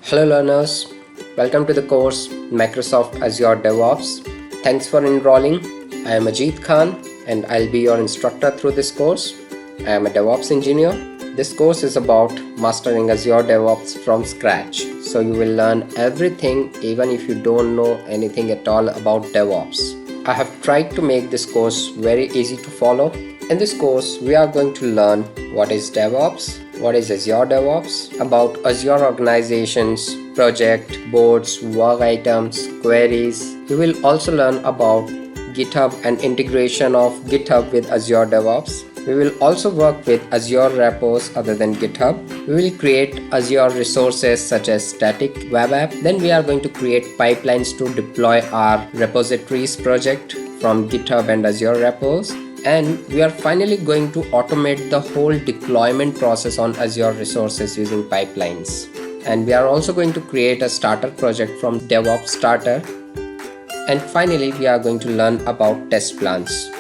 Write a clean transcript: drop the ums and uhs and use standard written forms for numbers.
Hello learners, welcome to the course Microsoft Azure DevOps. Thanks for enrolling. I am Ajit Khan and I'll be your instructor through this course. I am a DevOps engineer. This course is about mastering Azure DevOps from scratch. So you will learn everything even if you don't know anything at all about DevOps. I have tried to make this course very easy to follow. In this course, we are going to learn what is DevOps, what is Azure DevOps, about Azure organizations, project, boards, work items, queries. You will also learn about GitHub and integration of GitHub with Azure DevOps. We will also work with Azure Repos other than GitHub. We will create Azure resources such as static web app. Then we are going to create pipelines to deploy our repositories project from GitHub and Azure Repos. And we are finally going to automate the whole deployment process on Azure resources using pipelines. And we are also going to create a starter project from DevOps Starter. And finally, we are going to learn about test plans.